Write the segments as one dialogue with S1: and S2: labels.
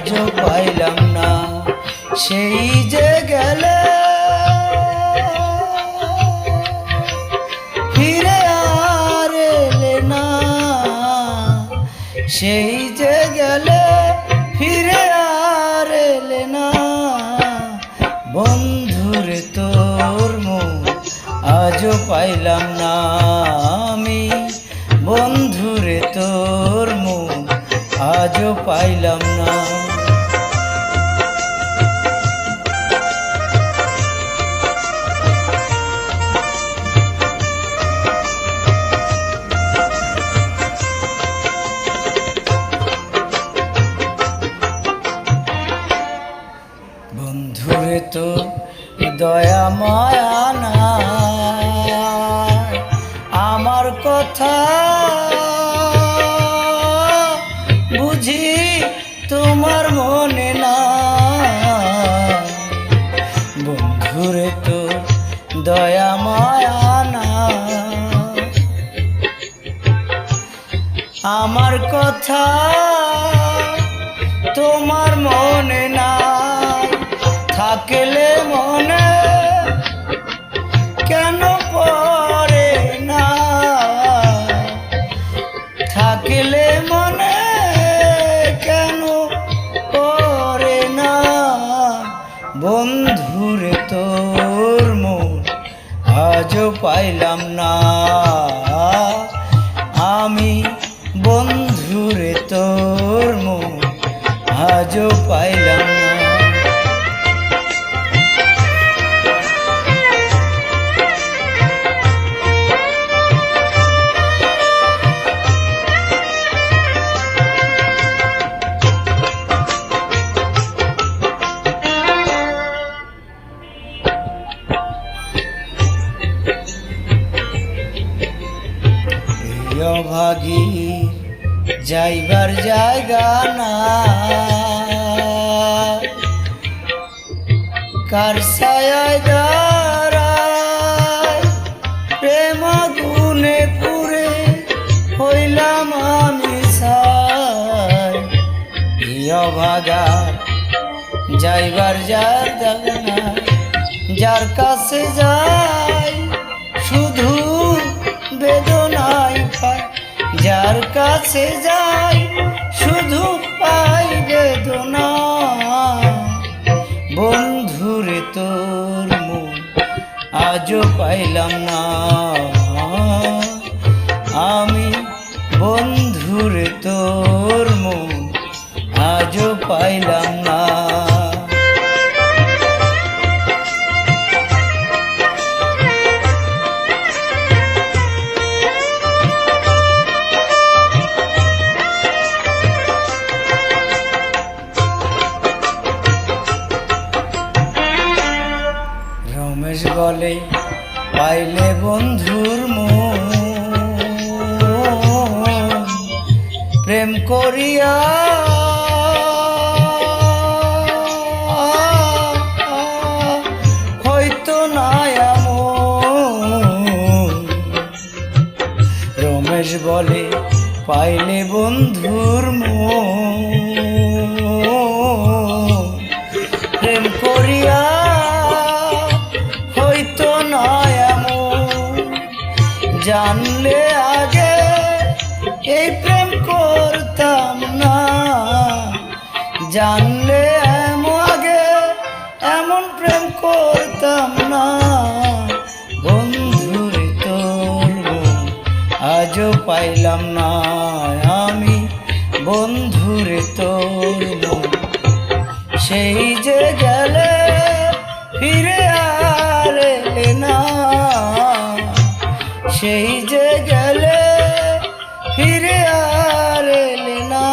S1: আজও পাইলাম না। সেই যে গেলে ফিরে আর এলে না, সেই যে গেলে ফিরে আর এলে না। বন্ধুরে তোর মুখ আজও পাইলাম না আমি, বন্ধুরে তোর মুখ আজও পাইলাম না। বন্ধুরে তো দয়া মায়া নাই, আমার কথা বুঝি তোমার মনে না। বন্ধুরে তো দয়া মায়া নাই, আমার কথা তোমার মনে না। থাকলে মনে কেন পড়ে না, থাকলে মনে কেন পড়ে না। বন্ধুরে তোর মন আজও পাইলাম না আমি, বন্ধুরে তোর মন আজও পাইলাম না। ভাগী যাইবার জায়গা না, কার ছায়ায় দাঁড়ায় প্রেম আগুনে পুড়ে হইলাম আমি ছাই। ভাগার যাইবার জায়গা না, যার কাছে যাই শুধু বেদনাই পাই, যার কাছে যাই শুধু পাই বেদনা। বন্ধুরে তোর মুখ আজও পাইলাম না আমি, বন্ধুরে তোর মুখ আজও পাইলাম না। রমেশ বলে পাইলে বন্ধুর মন, প্রেম করিয়া হয়তো না এমন। রমেশ বলে পাইলে বন্ধুর মন, প্রেম করিয়া হয়তো না এমন। জানলে আগে এই প্রেম করতাম না, জানলে আগে এমন প্রেম করতাম না। বন্ধুরে তোর মন আজও পাইলাম না আমি, বন্ধুরে তোর মন সেই যে গেলে ফিরে আর এলে না, সেই যে গেলে ফিরে আর এলে না।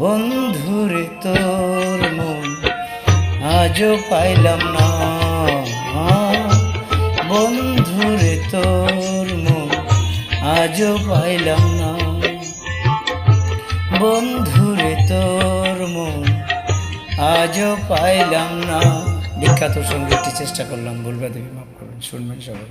S1: বন্ধুরে তোর মন আজও পাইলাম না, বন্ধুরে তোর মন আজও পাইলাম না। বন্ধুরে তোর মন আজও পাইলাম না। বিখ্যাত সঙ্গীতটি চেষ্টা করলাম, ভুলবা দেবী মাফ করুন, শুনবেন সবাই।